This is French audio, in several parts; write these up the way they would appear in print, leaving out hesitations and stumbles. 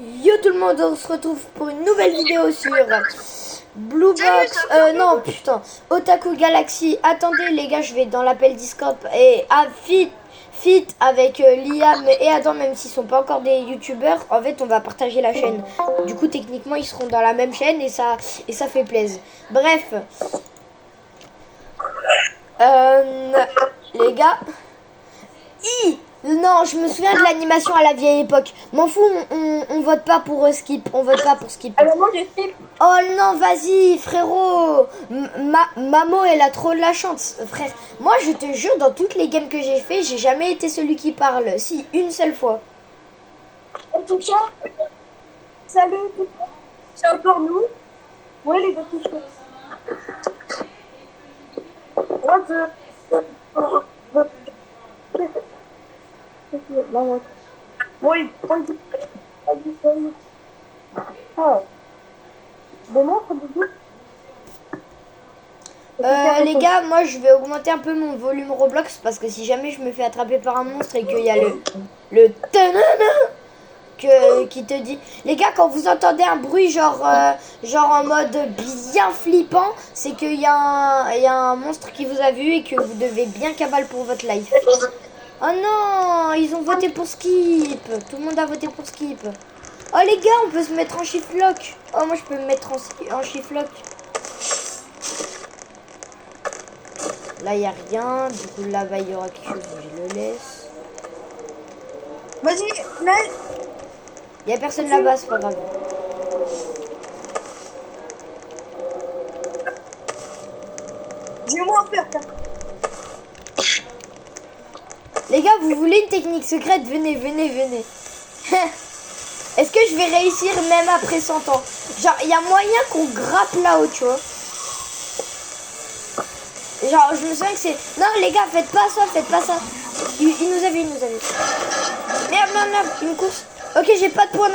Yo tout le monde, on se retrouve pour une nouvelle vidéo sur Bluebox, non putain, Otaku Galaxy. Attendez les gars, je vais dans l'appel Discord et fit avec Liam et Adam, même s'ils sont pas encore des youtubeurs. En fait on va partager la chaîne, du coup techniquement ils seront dans la même chaîne et ça fait plaisir. Bref, les gars, non, je me souviens de l'animation à la vieille époque. M'en fous, on vote pas pour skip. On vote pas pour skip. Alors moi je skip. Oh non, vas-y, frérot. Mamo, elle a trop de la chance, frère. Moi, je te jure, dans toutes les games que j'ai fait, j'ai jamais été celui qui parle. Si, une seule fois. En tout cas, salut tout le monde. C'est encore nous. Ouais les gars, tout ça. Oui. Ah. Les gars, moi je vais augmenter un peu mon volume Roblox parce que si jamais je me fais attraper par un monstre et qu'il y a le tanana qui te dit, les gars, quand vous entendez un bruit genre en mode bien flippant, c'est qu'il y a un monstre qui vous a vu et que vous devez bien cavale pour votre life. Oh non, ils ont voté pour skip. Tout le monde a voté pour skip. Oh les gars, on peut se mettre en shift lock. Oh moi je peux me mettre en shift lock. Là il y a rien, du coup là-bas il y aura quelque chose, je le laisse. Vas-y, là. Il y a personne là-bas, c'est pas grave. J'ai moins peur. Les gars, vous voulez une technique secrète? Venez. Est-ce que je vais réussir même après 100 ans? Genre, il y a moyen qu'on grappe là-haut, tu vois. Genre, je me souviens que c'est... Non, les gars, faites pas ça. Il nous a vu. Merde, une course. Ok, j'ai pas de point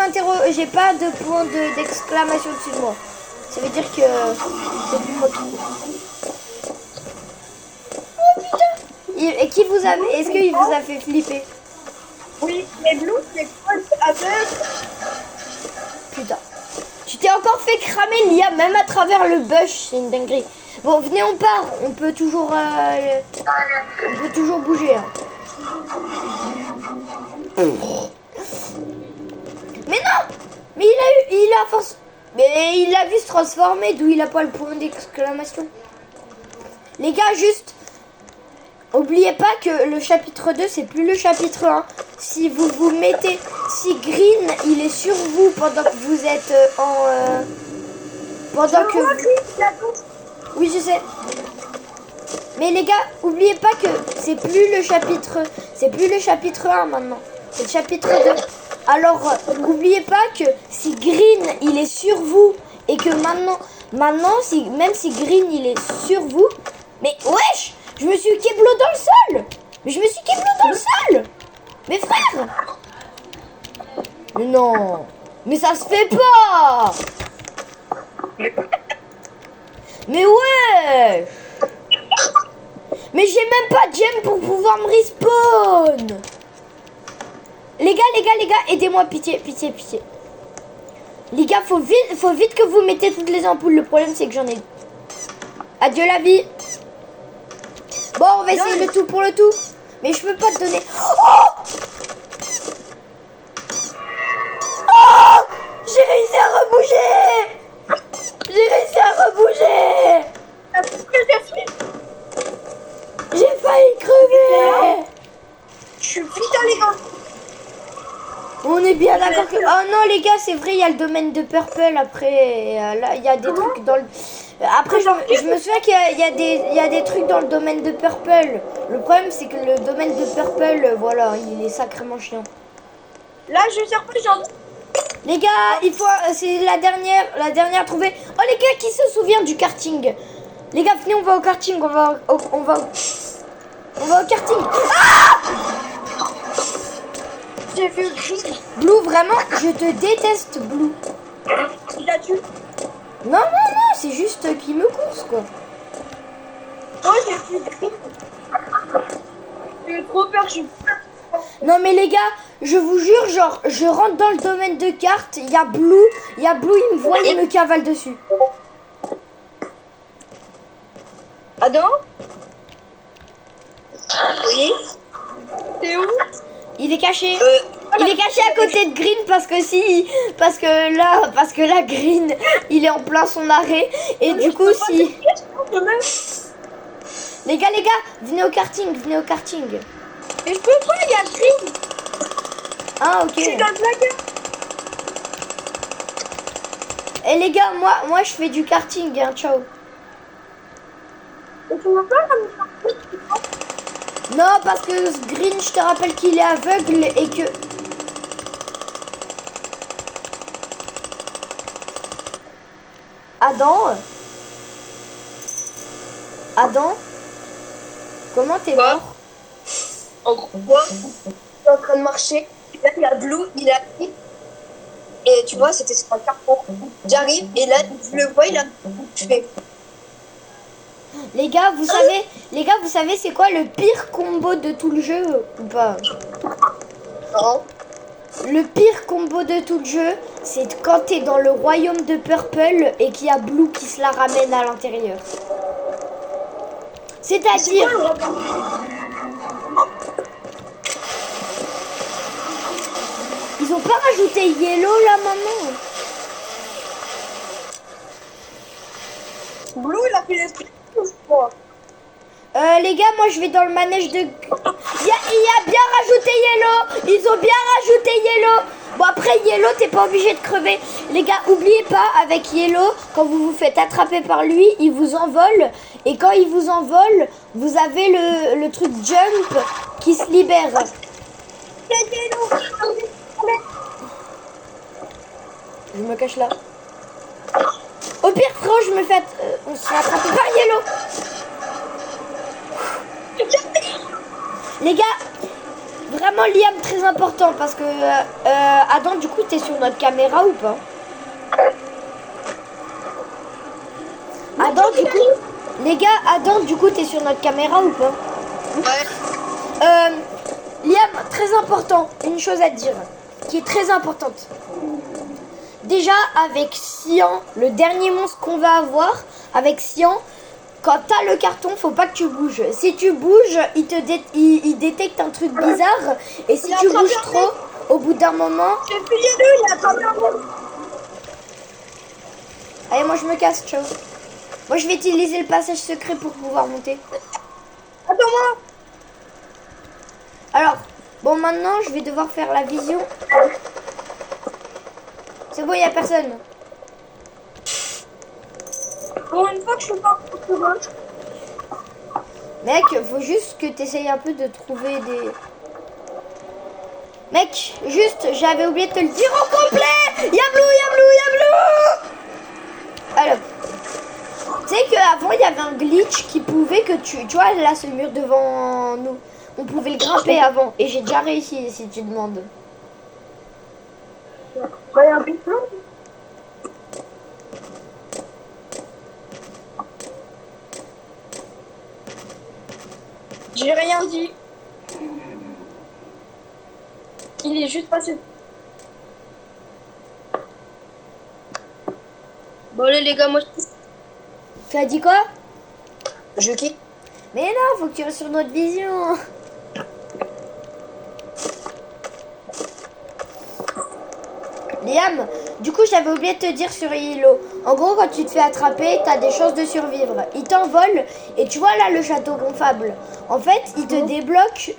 j'ai pas de point d'exclamation dessus de moi. Ça veut dire que c'est plus moi qui cours. Oh putain. Et qui vous a... Est-ce qu'il vous a fait flipper? Oui, mais Blue, c'est quoi avec? Putain. Tu t'es encore fait cramer l'IA, même à travers le bush, c'est une dinguerie. Bon, venez, on part. On peut toujours bouger. Hein. Mais non! Mais il a force. Mais il a vu se transformer, d'où il a pas le point d'exclamation. Les gars, juste, oubliez pas que le chapitre 2, c'est plus le chapitre 1. Si vous vous mettez... Si Green, il est sur vous pendant que vous êtes pendant que... Oui, je sais. Mais les gars, oubliez pas que c'est plus le chapitre 1 maintenant. C'est le chapitre 2. Alors, n'oubliez pas que si Green, il est sur vous et que maintenant même si Green, il est sur vous, mais wesh, je me suis keblo dans le sol. Mais frère. Mais non. Mais ça se fait pas. Mais ouais. Mais j'ai même pas de gemme pour pouvoir me respawn. Les gars, aidez-moi, pitié. Les gars, faut vite que vous mettez toutes les ampoules. Le problème, c'est que j'en ai... Adieu la vie. Bon, on va essayer le tout pour le tout. Mais je peux pas te donner... Oh, j'ai réussi à rebouger. J'ai failli crever. Je suis putain les gars. On est bien d'accord que... Oh non les gars, c'est vrai, il y a le domaine de Purple après. Là, il y a des trucs dans le... Après, je me souviens qu'il y a des trucs dans le domaine de Purple. Le problème, c'est que le domaine de Purple, voilà, il est sacrément chiant. Là, je sers plus, genre... Les gars, c'est la dernière trouvée. Oh les gars, qui se souvient du karting? Les gars, venez, on va au karting, on va au karting. Ah! J'ai vu Green. Blue, vraiment, je te déteste, Blue. Il a tué. Non, c'est juste qu'il me course, quoi. Oh, j'ai vu Green. J'ai eu trop peur, je suis... Non mais les gars, je vous jure, genre, je rentre dans le domaine de cartes, il y a Blue, il me voit, il me cavale dessus. Adam? Oui? T'es où? Il est caché. Il est caché à côté de Green parce que là Green, il est en plein son arrêt et du coup si les gars, venez au karting. Mais je peux pas, il y a Green. Ah Je suis OK. dans le placard. Et les gars, moi je fais du karting, hein, ciao. Mais tu veux pas comme ça? Non, parce que Green, je te rappelle qu'il est aveugle et que Adam, comment t'es Quoi? mort? En gros, moi, je suis en train de marcher. Et là, il y a Blue, il arrive. Et tu vois, c'était sur un carton. J'arrive, et là, je le vois, il a. Je fais. Les gars, vous savez c'est quoi le pire combo de tout le jeu ou pas? Non. Le pire combo de tout le jeu, c'est quand t'es dans le royaume de Purple et qu'il y a Blue qui se la ramène à l'intérieur. C'est-à-dire, ils ont pas rajouté Yellow là maintenant. Blue, il a fait l'esprit, je crois. Les gars, moi je vais dans le manège de... Il y a bien rajouté Yellow. Ils ont bien rajouté Yellow. Bon après Yellow, t'es pas obligé de crever. Les gars, oubliez pas, avec Yellow, quand vous vous faites attraper par lui, il vous envole. Et quand il vous envole, vous avez le truc jump qui se libère. Je me cache là. Au pire, frérot, je me fais... on se fait attraper par Yellow. Les gars, vraiment Liam très important parce que Adam, du coup t'es sur notre caméra ou pas? Adam, du coup, les gars, Adam, du coup t'es sur notre caméra ou pas? Ouais. Liam, très important, une chose à te dire qui est très importante. Déjà avec Cyan, le dernier monstre qu'on va avoir, avec Cyan, quand t'as le carton, faut pas que tu bouges. Si tu bouges, il détecte un truc bizarre. Et si tu bouges trop, au bout d'un moment... J'ai fouillé lui, il a attrapé un monstre. Allez, moi je me casse, ciao. Moi je vais utiliser le passage secret pour pouvoir monter. Attends-moi. Alors, bon maintenant je vais devoir faire la vision. C'est bon, il n'y a personne. Pour une fois que je suis pas en train. Mec, faut juste que tu essayes un peu de trouver des... Mec, juste, j'avais oublié de te le dire au complet. Y'a Blue. Alors, tu sais qu'avant, il y avait un glitch qui pouvait que tu vois, là, ce mur devant nous. On pouvait le grimper avant. Et j'ai déjà réussi, si tu demandes. Bah, il y a un peu de plan. J'ai rien dit. Il est juste passé. Bon allez les gars, moi Tu as dit quoi? je quitte. Mais non, faut que tu restes sur notre vision. Liam, du coup, j'avais oublié de te dire sur Hilo. En gros, quand tu te fais attraper, t'as des chances de survivre. Il t'envole et tu vois là le château gonflable. En fait, il te débloque,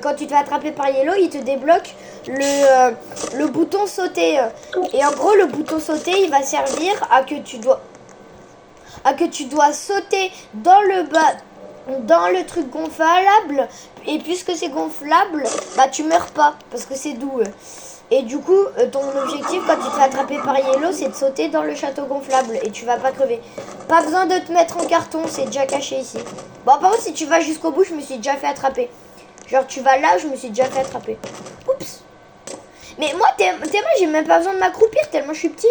quand tu te fais attraper par Yellow, il te débloque le bouton sauter. Et en gros, le bouton sauter, il va servir à que tu dois sauter dans le bas, dans le truc gonflable. Et puisque c'est gonflable, bah tu meurs pas parce que c'est doux. Et du coup, ton objectif quand tu te fais attraper par Yellow, c'est de sauter dans le château gonflable et tu vas pas crever. Pas besoin de te mettre en carton, c'est déjà caché ici. Bon, par contre, si tu vas jusqu'au bout, je me suis déjà fait attraper. Genre, tu vas là, je me suis déjà fait attraper. Oups. Mais moi, tellement, j'ai même pas besoin de m'accroupir tellement je suis petit.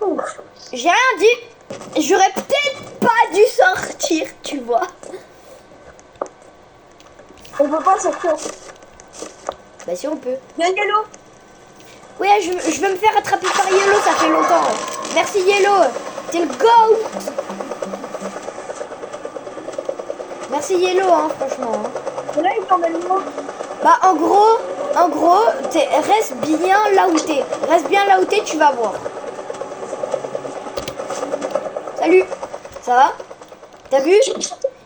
Hop. J'ai rien dit. J'aurais peut-être pas dû sortir, tu vois. On peut pas sortir. Bah si on peut. Viens, Yellow. Ouais, je veux me faire attraper par Yellow, ça fait longtemps. Merci Yellow, t'es le GOAT. Merci Yellow, hein, franchement. Hein. Et là, il t'emmène loin. Bah en gros, reste bien là où t'es. Reste bien là où t'es, tu vas voir. Salut, ça va? T'as vu?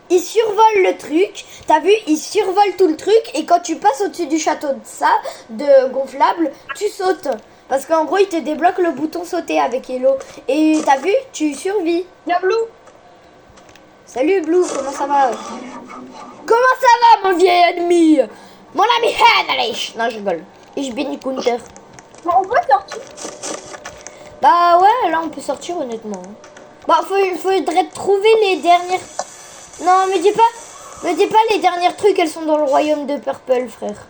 Il survole le truc. T'as vu? Il survole tout le truc. Et quand tu passes au-dessus du château de gonflable, tu sautes. Parce qu'en gros, il te débloque le bouton sauter avec Hello. Et t'as vu? Tu survis. Viens, Blue. Salut Blue, comment ça va? Comment ça va mon vieil ennemi? Mon ami Henrich. Non, je rigole. Ich bin Kunter. Bon, on peut sortir. Bah ouais, là on peut sortir honnêtement. Bah faudrait trouver les dernières... Non, me dis pas les dernières trucs, elles sont dans le royaume de Purple, frère.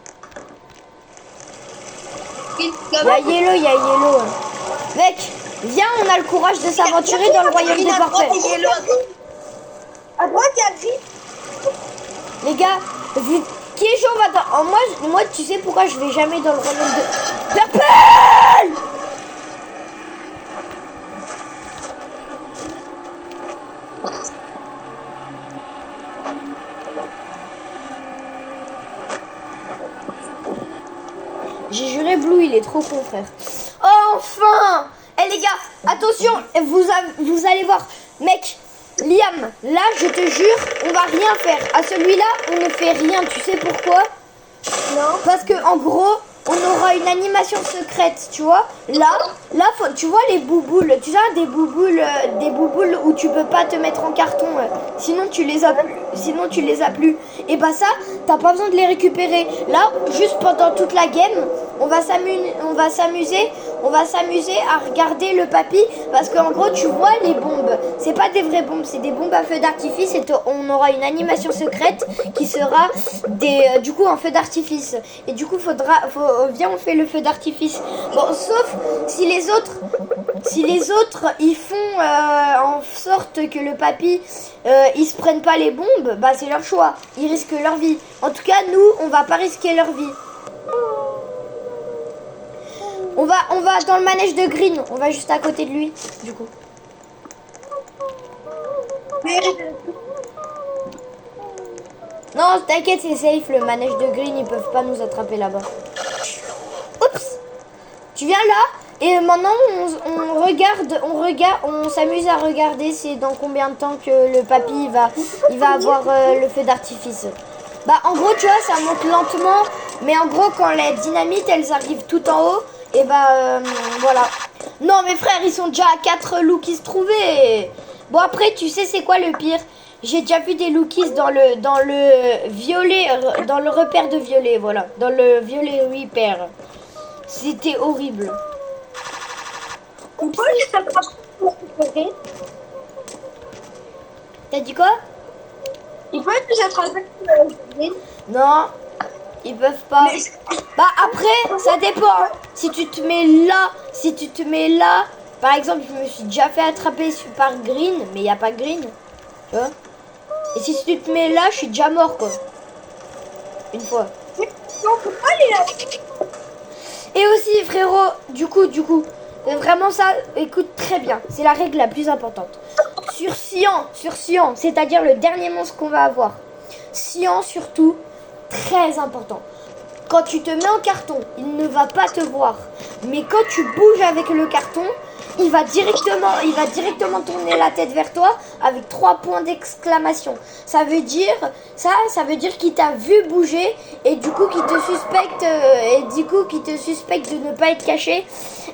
Il y a Yellow. Mec, viens, on a le courage de s'aventurer dans le royaume de Purple. À droite, il y a Gris. Les gars, vu qui est chaud va dans... moi, tu sais pourquoi je vais jamais dans le royaume de Purple? J'ai juré Blue, il est trop con, frère. Enfin! Eh les gars, attention, vous allez voir. Mec, Liam, là, je te jure, on va rien faire. À celui-là, on ne fait rien. Tu sais pourquoi? Non. Parce que en gros, on aura une animation secrète, tu vois. Là, tu vois les bouboules. Tu sais, des bouboules où tu peux pas te mettre en carton. Sinon, tu les as plus. Et bah ça, t'as pas besoin de les récupérer. Là, juste pendant toute la game, on va s'amuser à regarder le papy. Parce qu'en gros, tu vois les bombes. C'est pas des vraies bombes, c'est des bombes à feu d'artifice. Et on aura une animation secrète qui sera du coup un feu d'artifice. Et du coup, viens, on fait le feu d'artifice. Bon, sauf si les autres ils font en sorte que le papy ils se prennent pas les bombes, bah c'est leur choix. Ils risquent leur vie. En tout cas, nous, on va pas risquer leur vie. On va dans le manège de Green. On va juste à côté de lui, du coup. Non, t'inquiète, c'est safe. Le manège de Green, ils peuvent pas nous attraper là-bas. Oups. Tu viens là et maintenant on s'amuse à regarder c'est dans combien de temps que le papy il va avoir le feu d'artifice. Bah en gros tu vois ça monte lentement, mais en gros quand les dynamites elles arrivent tout en haut et bah voilà. Non mais frère, ils sont déjà à 4 Lookies trouvés. Bon après tu sais c'est quoi le pire? J'ai déjà vu des Lookies dans le violet, dans le repère de violet, voilà, dans le violet repère. C'était horrible. Pourquoi je t'attrape pour récupérer? T'as dit quoi? Il peut nous attraper pour récupérer. Non, ils peuvent pas. Bah après, ça dépend. Si tu te mets là, par exemple, je me suis déjà fait attraper par Green, mais il n'y a pas Green. Tu vois? Et si tu te mets là, je suis déjà mort, quoi. Une fois. Non, pourquoi il est là? Et aussi, frérot, du coup, vraiment ça, écoute très bien. C'est la règle la plus importante. Sur Cyan, c'est-à-dire le dernier monstre qu'on va avoir. Cyan, surtout, très important. Quand tu te mets en carton, il ne va pas te voir. Mais quand tu bouges avec le carton, il va directement tourner la tête vers toi avec 3 points d'exclamation. Ça veut dire qu'il t'a vu bouger et du coup qu'il te suspecte de ne pas être caché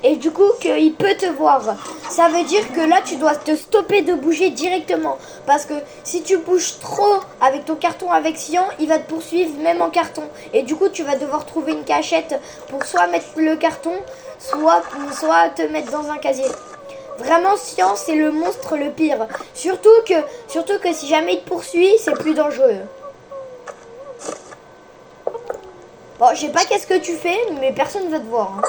et du coup qu'il peut te voir. Ça veut dire que là tu dois te stopper de bouger directement parce que si tu bouges trop avec ton carton avec Cyan, il va te poursuivre même en carton et du coup tu vas devoir trouver une cachette pour soit mettre le carton, soit te mettre dans un casier. Vraiment, Cyan, c'est le monstre le pire. Surtout que si jamais il te poursuit, c'est plus dangereux. Bon, je sais pas qu'est-ce que tu fais, mais personne va te voir. Hein.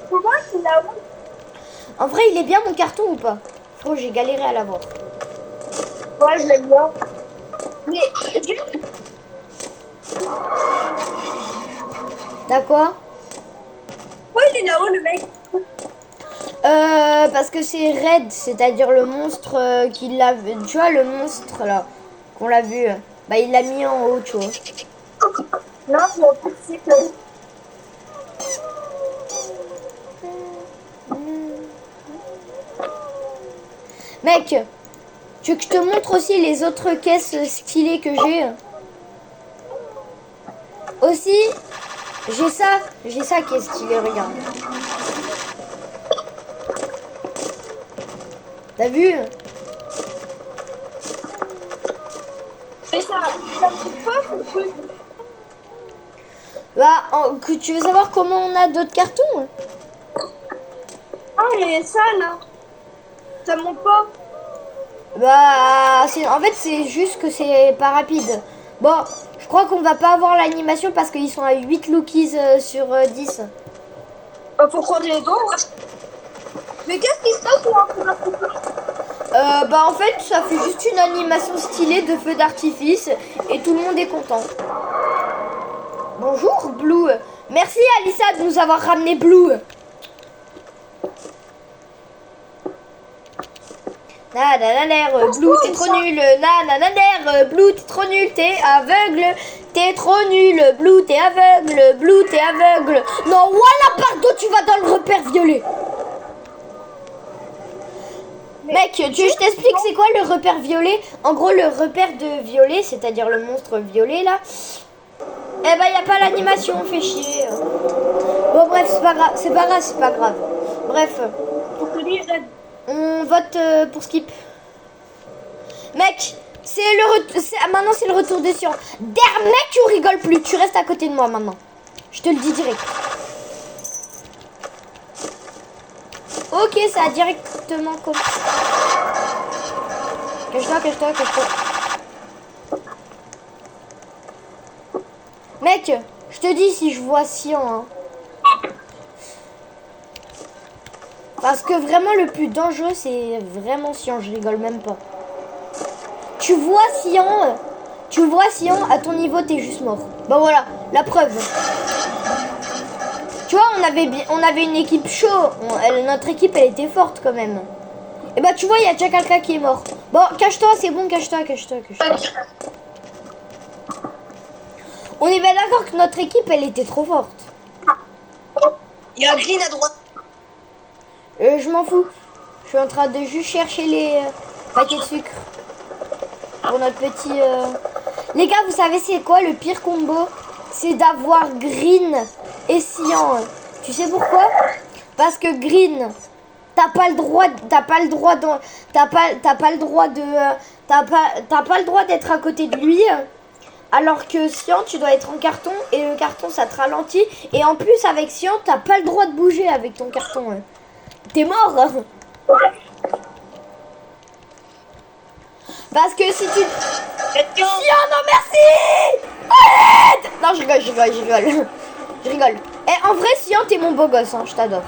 Pourquoi il est là-haut? En vrai, il est bien mon carton ou pas? Frérot, j'ai galéré à l'avoir. Ouais, je l'aime bien. Mais T'as quoi? pourquoi il est là-haut, le mec? Parce que c'est Red, c'est-à-dire le monstre qui l'a vu. Tu vois, le monstre là, qu'on l'a vu. Bah, il l'a mis en haut, tu vois. Non, je m'en fous, c'est que... Mec, tu veux que je te montre aussi les autres caisses stylées que j'ai? Aussi, j'ai ça qui est stylé, regarde. T'as vu? Mais ça me fait pas, ce truc. Bah, que tu veux savoir comment on a d'autres cartons? Ah, mais ça, là. Ça monte pas. Bah, en fait, c'est juste que c'est pas rapide. Bon, je crois qu'on va pas avoir l'animation parce qu'ils sont à 8 lookies sur 10. Bah, faut prendre les dents. Hein. Mais qu'est-ce qui se passe pour un peu Bah, en fait, ça fait juste une animation stylée de feu d'artifice et tout le monde est content. Bonjour, Blue. Merci, Alissa, de nous avoir ramené Blue. Nanananer, Blue, t'es trop nul. Nanananer, Blue, t'es trop nul. T'es aveugle. T'es trop nul. Blue, t'es aveugle. Blue, t'es aveugle. Non, voilà, pardon, tu vas dans le repère violet. Mec, tu veux que je t'explique c'est quoi le repère violet? En gros, le repère de violet, c'est-à-dire le monstre violet là, eh ben, y a pas l'animation, fait chier. Bon, bref, c'est pas grave, c'est pas grave, c'est pas grave. Bref, on vote pour skip. Mec, maintenant c'est le retour de Sion. Der, mec, tu rigoles plus, tu restes à côté de moi maintenant. Je te le dis direct. Ok, ça a directement commencé. Cache-toi, cache-toi, cache-toi. Mec, je te dis si je vois Sion. Hein. Parce que vraiment le plus dangereux c'est vraiment Sion, je rigole même pas. Tu vois Sion, à ton niveau t'es juste mort. Bah voilà, la preuve. Tu vois, on avait une équipe chaud. Notre équipe elle était forte quand même. Et bah tu vois, il y a déjà quelqu'un qui est mort. Bon, cache-toi, c'est bon, cache-toi, cache-toi, cache-toi. On est bien d'accord que notre équipe elle était trop forte. Il y a un green à droite. Je m'en fous. Je suis en train de juste chercher les paquets de sucre. Pour notre petit... Les gars, vous savez c'est quoi le pire combo? C'est d'avoir Green et Cyan. Tu sais pourquoi? Parce que Green, t'as pas le droit d'être à côté de lui. Alors que Cyan, tu dois être en carton et le carton ça te ralentit. Et en plus avec Cyan, t'as pas le droit de bouger avec ton carton. T'es mort. Parce que si tu... Cyan, non merci. Arrête. Non, je rigole. Je rigole. Eh, en vrai, Cyan, t'es mon beau gosse, hein, je t'adore.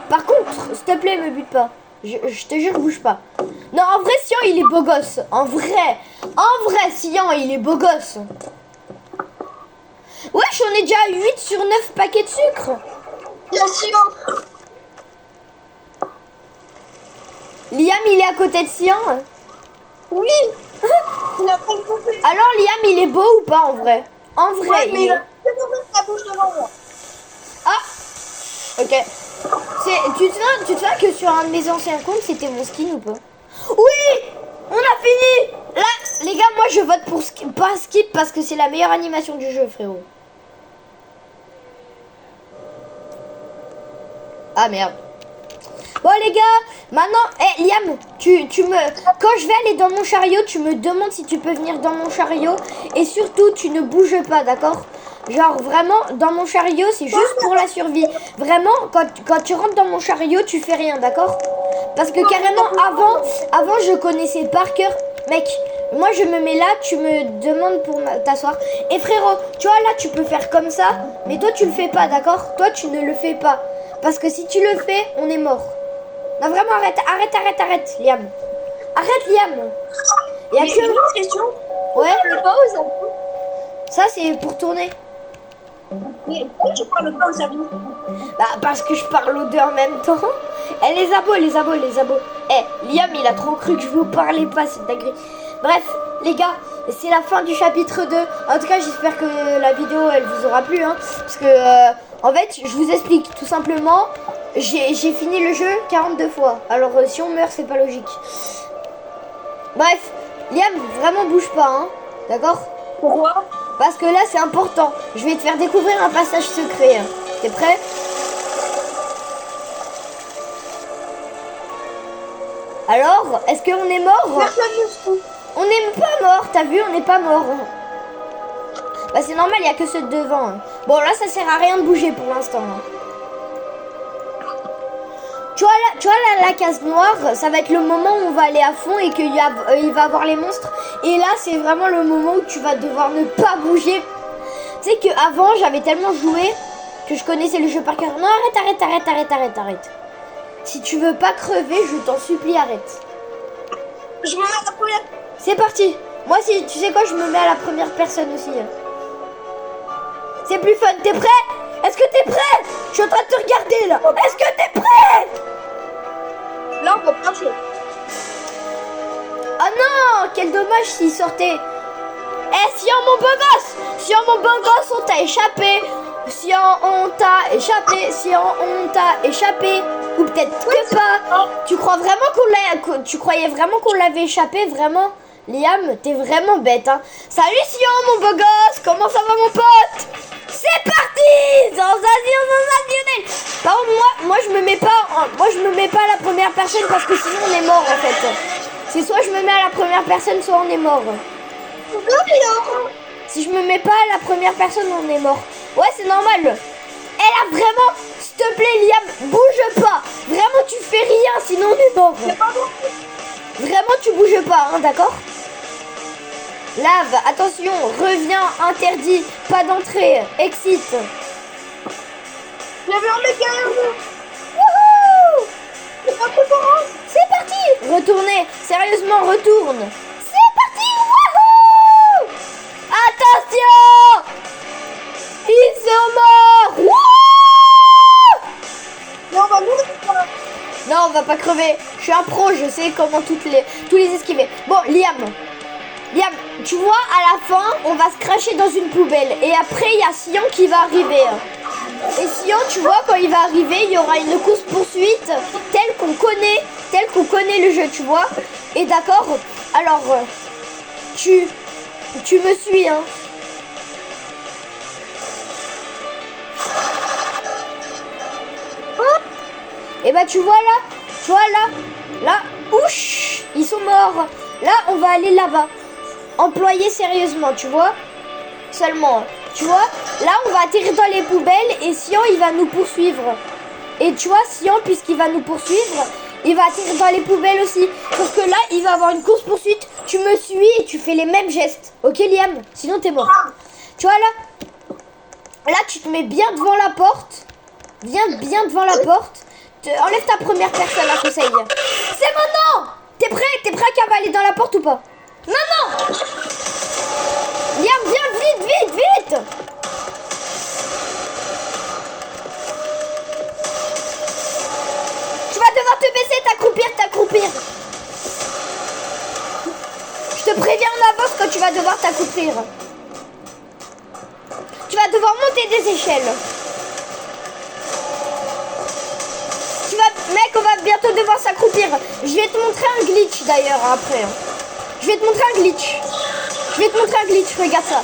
Par contre, s'il te plaît, me bute pas. Je te jure, bouge pas. Non, en vrai, Cyan, il est beau gosse. En vrai, Cyan, il est beau gosse. Wesh, on est déjà à 8 sur 9 paquets de sucre. Bien sûr. Liam, il est à côté de Cyan. Oui. Il a pas le compris. Alors, Liam, il est beau ou pas, en vrai? En vrai, Ouais, mais il il est... a sa bouche devant moi. Ah. Ok. Tu te souviens que sur un de mes anciens comptes, c'était mon skin ou pas? Oui. On a fini. Là, les gars, moi, je vote pour pas skip parce que c'est la meilleure animation du jeu, frérot. Ah, merde. Bon les gars, maintenant, Liam, quand je vais aller dans mon chariot, tu me demandes si tu peux venir dans mon chariot. Et surtout, tu ne bouges pas, d'accord? Genre vraiment, dans mon chariot, c'est juste pour la survie. Vraiment, quand tu rentres dans mon chariot, tu fais rien, d'accord? Parce que carrément, avant, je connaissais par cœur. Mec, moi je me mets là, tu me demandes pour t'asseoir. Et frérot, tu vois là, tu peux faire comme ça. Mais toi, tu le fais pas, d'accord? Toi, tu ne le fais pas. Parce que si tu le fais, on est mort. Non, vraiment, arrête, Liam. Arrête, Liam. Il y a Mais une que... autre question. Ouais, Le pas aux abos. ça, c'est pour tourner. Mais pourquoi tu parles pas aux abos? Bah, parce que je parle aux deux en même temps. Eh, les abos. Eh, Liam, il a trop cru que je vous parlais pas, c'est dingue. Bref, les gars, c'est la fin du chapitre 2. En tout cas, j'espère que la vidéo, elle vous aura plu. Hein, parce que, en fait, je vous explique tout simplement. J'ai fini le jeu 42 fois. Alors, si on meurt, c'est pas logique. Bref, Liam, vraiment bouge pas, hein. D'accord? Pourquoi? Parce que là, c'est important. Je vais te faire découvrir un passage secret. T'es prêt? Alors, est-ce qu'on est mort? Personne ne se fout. On n'est pas mort, t'as vu, on n'est pas mort. Bah c'est normal, il n'y a que ceux de devant. Bon là ça sert à rien de bouger pour l'instant. Tu vois la case noire, ça va être le moment où on va aller à fond et qu'il va avoir les monstres. Et là c'est vraiment le moment où tu vas devoir ne pas bouger. Tu sais qu'avant j'avais tellement joué que je connaissais le jeu par cœur. Non arrête. Si tu veux pas crever, je t'en supplie, arrête. Je me mets à la première. C'est parti. Moi, si tu sais quoi, je me mets à la première personne aussi. C'est plus fun. T'es prêt? Est-ce que t'es prêt? Je suis en train de te regarder là. Est-ce que t'es prêt? Là, on va plancher. Oh non, quel dommage s'il sortait. Eh, si en mon beau gosse, on t'a échappé. Si on t'a échappé, ou peut-être que pas. Tu croyais vraiment qu'on l'avait échappé, vraiment? Liam, t'es vraiment bête, hein. Salut Sion, mon beau gosse, comment ça va mon pote? C'est parti! Sensationnel. Par contre, moi je me mets pas à la première personne parce que sinon on est mort en fait. C'est soit je me mets à la première personne, soit on est mort. Si je me mets pas à la première personne, on est mort. Ouais, c'est normal. Elle a vraiment... S'il te plaît, Liam, bouge pas. Vraiment, tu fais rien, sinon on est mort. Vraiment, tu bouges pas, hein, d'accord? Lave, attention, reviens, interdit, pas d'entrée, exit. J'avais un mec derrière nous. Wouhou! C'est pas préférence. C'est parti. Retournez, sérieusement, retourne. C'est parti, wouhou! Attention! Ils sont morts. Wouhou! Non, on va mourir. Non, on va pas crever. Je suis un pro, je sais comment tous les esquiver. Bon, Liam, tu vois, à la fin, on va se cracher dans une poubelle. Et après, il y a Sion qui va arriver. Et Sion, tu vois, quand il va arriver, il y aura une course-poursuite telle qu'on connaît le jeu, tu vois. Et d'accord, alors, tu me suis, hein. Et bah tu vois là, ouch, ils sont morts. Là, on va aller là-bas. Employé sérieusement, tu vois. Seulement, tu vois, là, on va atterrir dans les poubelles et Sion, il va nous poursuivre. Et tu vois, Sion, puisqu'il va nous poursuivre, il va atterrir dans les poubelles aussi. Sauf que là, il va avoir une course-poursuite. Tu me suis et tu fais les mêmes gestes. Ok, Liam? Sinon, t'es mort. Tu vois, là, tu te mets bien devant la porte. Viens bien devant la porte. Enlève ta première personne à conseil. C'est maintenant. T'es prêt à cavaler dans la porte ou pas? Non. Liam, viens, vite. Tu vas devoir te baisser, t'accroupir. Je te préviens en avance quand tu vas devoir t'accroupir. Tu vas devoir monter des échelles. Mec, on va bientôt devoir s'accroupir. Je vais te montrer un glitch d'ailleurs après. Je vais te montrer un glitch. Regarde ça.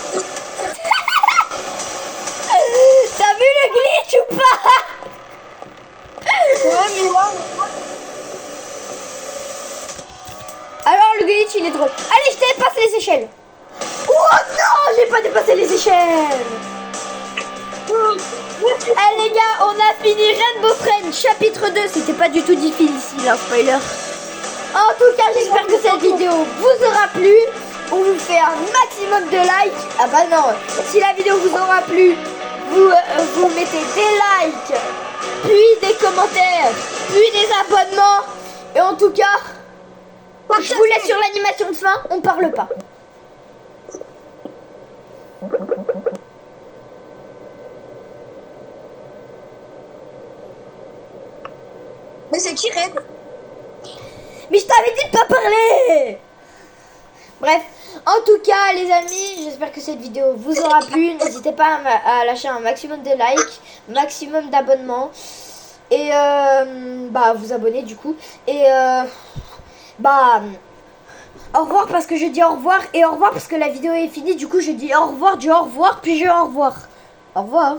T'as vu le glitch ou pas? Ouais, mais là... Alors le glitch il est drôle. Allez, je dépasse les échelles. Oh non, j'ai pas dépassé les échelles. Allez les gars, on a fini Rainbow Friends chapitre 2. C'était pas du tout difficile, hein, spoiler. En tout cas, j'espère que cette vidéo vous aura plu. On vous fait un maximum de likes. Ah bah non, si la vidéo vous aura plu, vous mettez des likes puis des commentaires, puis des abonnements. Et en tout cas, je vous laisse sur l'animation de fin, on parle pas. Mais c'est qui Red? Mais je t'avais dit de pas parler. Bref, en tout cas les amis, j'espère que cette vidéo vous aura plu. N'hésitez pas à lâcher un maximum de likes, maximum d'abonnements. Et vous abonner du coup. Et au revoir parce que je dis au revoir. Et au revoir parce que la vidéo est finie. Du coup je dis au revoir, puis je au revoir. Au revoir.